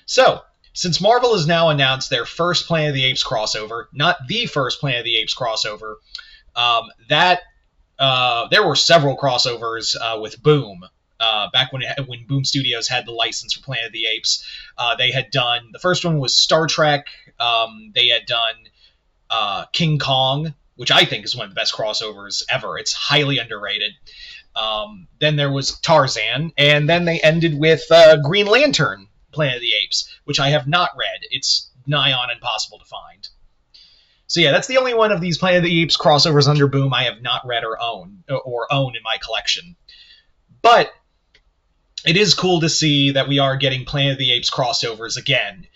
So, since Marvel has now announced their first Planet of the Apes crossover, not the first Planet of the Apes crossover, that there were several crossovers with Boom. Back when Boom Studios had the license for Planet of the Apes, they had done, the first one was Star Trek. They had done King Kong, which I think is one of the best crossovers ever. It's highly underrated. Then there was Tarzan, and then they ended with Green Lantern, Planet of the Apes, which I have not read. It's nigh on impossible to find. So yeah, that's the only one of these Planet of the Apes crossovers under Boom I have not read or own in my collection. But it is cool to see that we are getting Planet of the Apes crossovers again.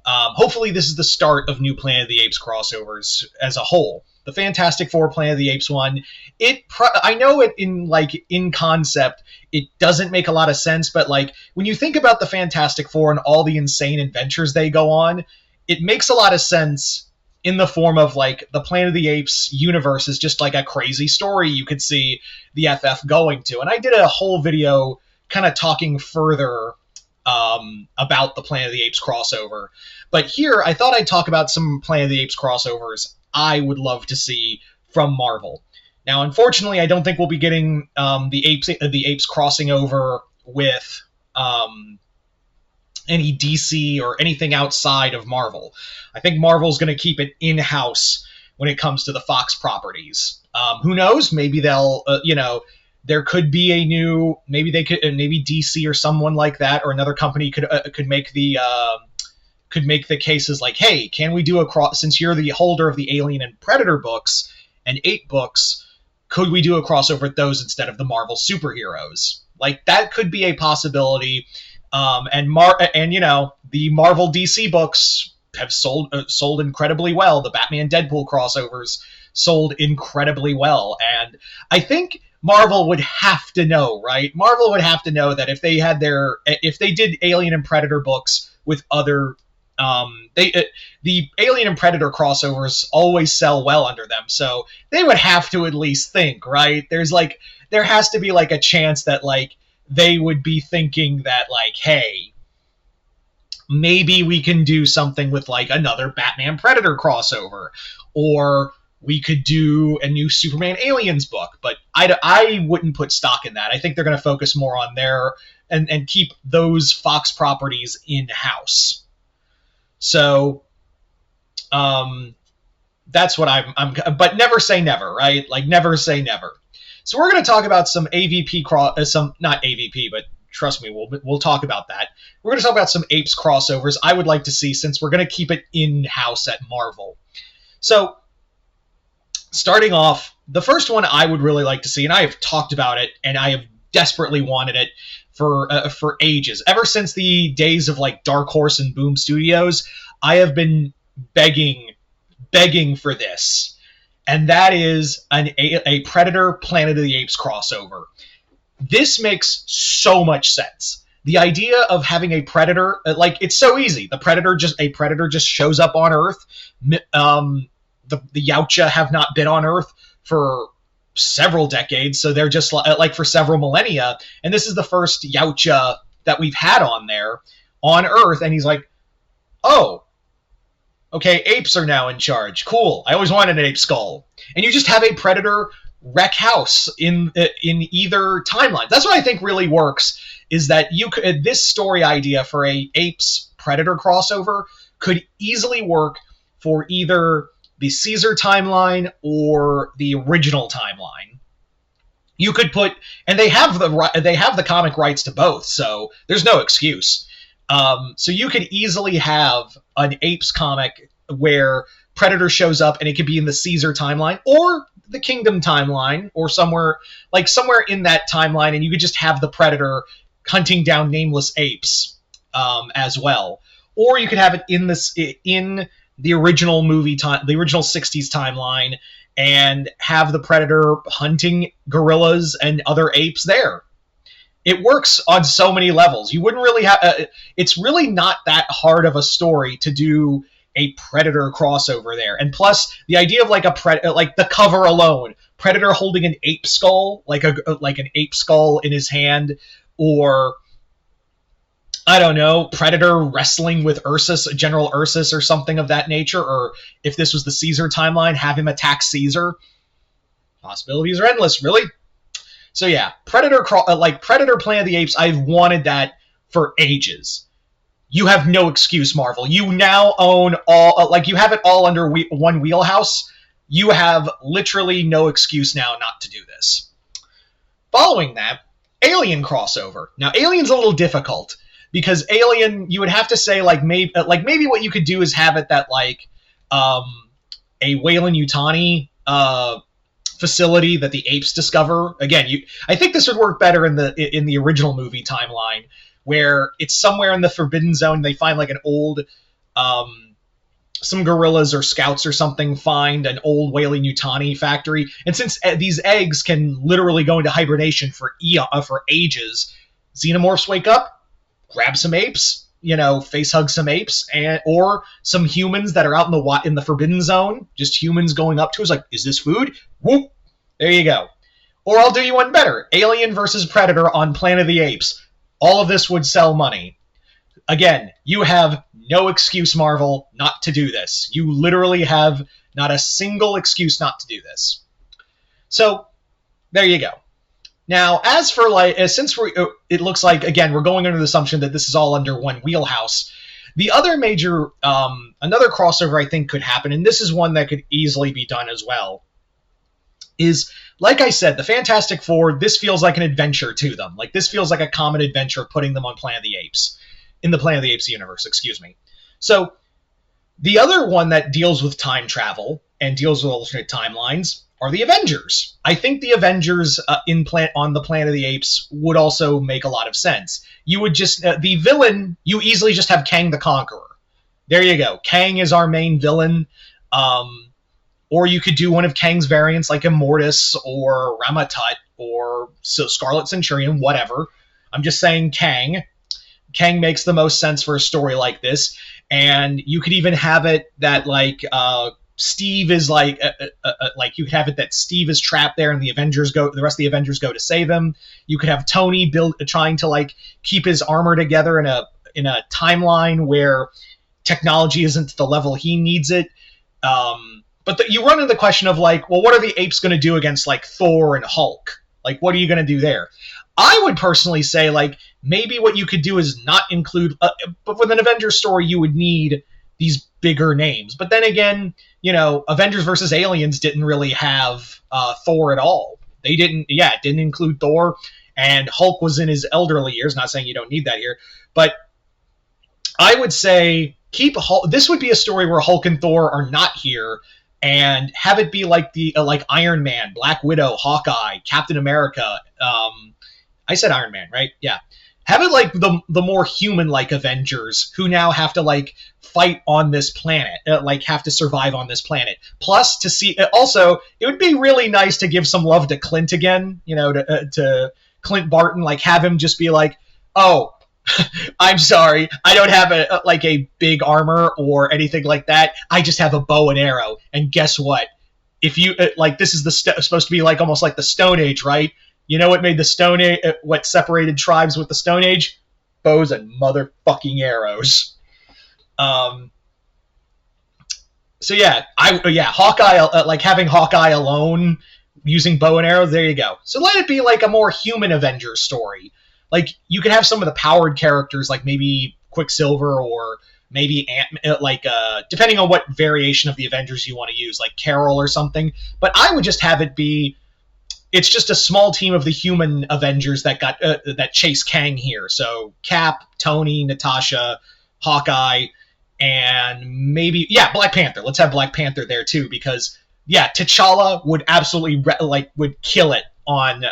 Hopefully this is the start of new Planet of the Apes crossovers as a whole. The Fantastic Four Planet of the Apes one, I know it in concept, it doesn't make a lot of sense, but like when you think about the Fantastic Four and all the insane adventures they go on, it makes a lot of sense in the form of like the Planet of the Apes universe is just like a crazy story you could see the FF going to. And I did a whole video kind of talking further about the Planet of the Apes crossover. But here, I thought I'd talk about some Planet of the Apes crossovers I would love to see from Marvel. Now, unfortunately, I don't think we'll be getting the Apes crossing over with any DC or anything outside of Marvel. I think Marvel's going to keep it in-house when it comes to the Fox properties. Who knows? Maybe they'll, there could be a new, maybe DC or someone like that, or another company could make the cases like, hey, can we do a cross, since you're the holder of the Alien and Predator books and Ape books, could we do a crossover with those instead of the Marvel superheroes? Like, that could be a possibility. The Marvel DC books have sold incredibly well. The Batman Deadpool crossovers sold incredibly well, and I think Marvel would have to know, right? Marvel would have to know that if they did Alien and Predator books with other, the Alien and Predator crossovers always sell well under them, so they would have to at least think, right? There has to be like a chance that like they would be thinking that like, hey, maybe we can do something with like another Batman Predator crossover, or we could do a new Superman Aliens book. But I wouldn't put stock in that. I think they're going to focus more on and keep those Fox properties in-house. So that's what I'm but never say never, right? Like, never say never. So we're going to talk about some not AVP, but trust me, we'll talk about that. We're going to talk about some Apes crossovers I would like to see, since we're going to keep it in-house at Marvel. So, starting off, the first one I would really like to see, and I have talked about it, and I have desperately wanted it for ages. Ever since the days of like Dark Horse and Boom Studios, I have been begging for this. And that is a Predator Planet of the Apes crossover. This makes so much sense. The idea of having a Predator, like, it's so easy. A Predator just shows up on Earth. The Yautja have not been on Earth for several decades, so they're just like for several millennia. And this is the first Yautja that we've had on Earth. And he's like, oh, okay, apes are now in charge. Cool. I always wanted an ape skull. And you just have a Predator wreck house in either timeline. That's what I think really works, is that this story idea for a Apes Predator crossover could easily work for either the Caesar timeline or the original timeline. You could put, and they have the comic rights to both, so there's no excuse. So you could easily have an Apes comic where Predator shows up, and it could be in the Caesar timeline or the Kingdom timeline, or somewhere in that timeline, and you could just have the Predator hunting down nameless apes as well. Or you could have it in the original movie time, the original 60s timeline, and have the Predator hunting gorillas and other apes there. It works on so many levels. You wouldn't really have... it's really not that hard of a story to do a Predator crossover there. And plus, the idea of like like the cover alone, Predator holding an ape skull, like an ape skull in his hand, or I don't know, Predator wrestling with Ursus, General Ursus, or something of that nature, or if this was the Caesar timeline, have him attack Caesar. Possibilities are endless, really. So yeah, Predator Planet of the Apes, I've wanted that for ages. You have no excuse, Marvel. You now own all, you have it all under one wheelhouse. You have literally no excuse now not to do this. Following that, Alien crossover. Now, Alien's a little difficult because Alien, you would have to say maybe what you could do is have it that a Weyland-Yutani facility that the apes discover. Again, I think this would work better in the original movie timeline, where it's somewhere in the Forbidden Zone. They find like an old, some gorillas or scouts or something find an old Weyland-Yutani factory, and since these eggs can literally go into hibernation for ages, xenomorphs wake up, grab some apes, face hug some apes, or some humans that are out in the Forbidden Zone, just humans going up to us like, is this food? Whoop, there you go. Or I'll do you one better, Alien versus Predator on Planet of the Apes. All of this would sell money. Again, you have no excuse, Marvel, not to do this. You literally have not a single excuse not to do this. So, there you go. Now, as for since it looks like, again, we're going under the assumption that this is all under one wheelhouse. The other major, another crossover I think could happen, and this is one that could easily be done as well, is, like I said, the Fantastic Four, this feels like an adventure to them. Like, this feels like a common adventure putting them on Planet of the Apes. In the Planet of the Apes universe, excuse me. So, the other one that deals with time travel and deals with alternate timelines are the Avengers. I think the Avengers on the Planet of the Apes would also make a lot of sense. You would just, the villain, you easily just have Kang the Conqueror. There you go. Kang is our main villain. Or you could do one of Kang's variants like Immortus or Ramatut or Scarlet Centurion, whatever. I'm just saying Kang. Kang makes the most sense for a story like this, and you could even have it that Steve is you could have it that Steve is trapped there, and the rest of the Avengers go to save him. You could have Tony trying to keep his armor together in a timeline where technology isn't to the level he needs it. But you run into the question of what are the apes going to do against Thor and Hulk? What are you going to do there? I would personally say, maybe what you could do is not include... but with an Avengers story, you would need these bigger names. But then again, Avengers versus Aliens didn't really have Thor at all. It didn't include Thor, and Hulk was in his elderly years. Not saying you don't need that here. But I would say keep Hulk... This would be a story where Hulk and Thor are not here, and have it be like Iron Man, Black Widow, Hawkeye, Captain America... I said Iron Man, right? Yeah. Have it the more human-like Avengers who now have to fight on this planet, have to survive on this planet. Plus, to see also, it would be really nice to give some love to Clint again, to Clint Barton, have him just be oh, I'm sorry, I don't have a big armor or anything like that. I just have a bow and arrow, and guess what? If you this is supposed to be almost like the Stone Age, right? You know what made the Stone Age, what separated tribes with the Stone Age? Bows and motherfucking arrows. So yeah, Hawkeye, having Hawkeye alone using bow and arrows. There you go. So let it be a more human Avengers story. You could have some of the powered characters, maybe Quicksilver or maybe depending on what variation of the Avengers you want to use, Carol or something. But I would just have it be. It's just a small team of the human Avengers that chase Kang here. So Cap, Tony, Natasha, Hawkeye, and maybe Black Panther. Let's have Black Panther there too, because T'Challa would absolutely would kill it on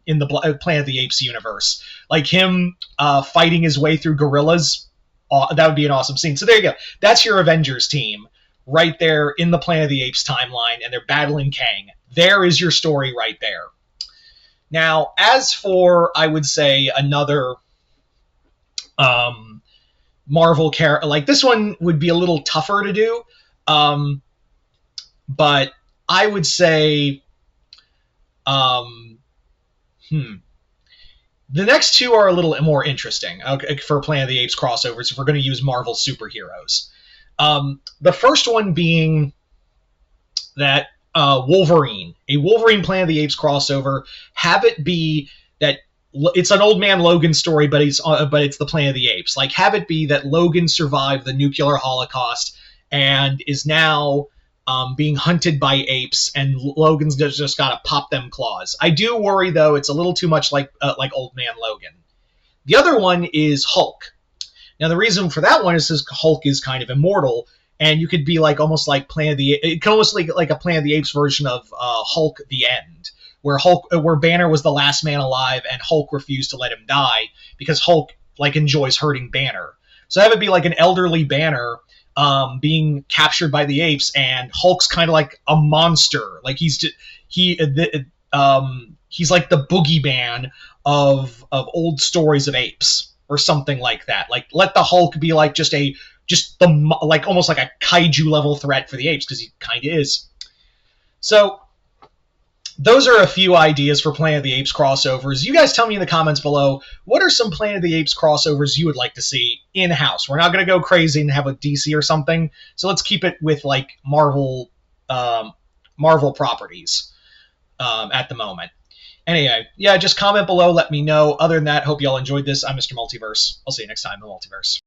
in the Planet of the Apes universe. Him fighting his way through gorillas. That would be an awesome scene. So there you go. That's your Avengers team right there in the Planet of the Apes timeline, and they're battling Kang. There is your story right there. Now, as for, I would say, another Marvel character, this one would be a little tougher to do, but I would say, The next two are a little more interesting, okay, for Planet of the Apes crossovers if we're going to use Marvel superheroes. The first one being that Wolverine, a Wolverine Planet of the Apes crossover, have it be that it's an old man Logan story, but it's the Planet of the Apes. Like, have it be that Logan survived the nuclear holocaust and is now being hunted by apes, and Logan's just got to pop them claws. I do worry though; it's a little too much like old man Logan. The other one is Hulk. Now, the reason for that one is because Hulk is kind of immortal, and you could be like almost like Planet of the it can almost like a Planet of the Apes version of Hulk: The End, where Banner was the last man alive, and Hulk refused to let him die because Hulk like enjoys hurting Banner. So that would be like an elderly Banner being captured by the apes, and Hulk's kind of like a monster. Like he's like the boogeyman of old stories of apes or something like that. Like let the Hulk be like like almost like a kaiju level threat for the apes, because he kind of is. So those are a few ideas for Planet of the Apes crossovers. You guys tell me in the comments below, what are some Planet of the Apes crossovers you would like to see in-house? We're not going to go crazy and have a DC or something, so let's keep it with like Marvel properties at the moment. Anyway, yeah, just comment below, let me know. Other than that, hope you all enjoyed this. I'm Mr. Multiverse. I'll see you next time in the Multiverse.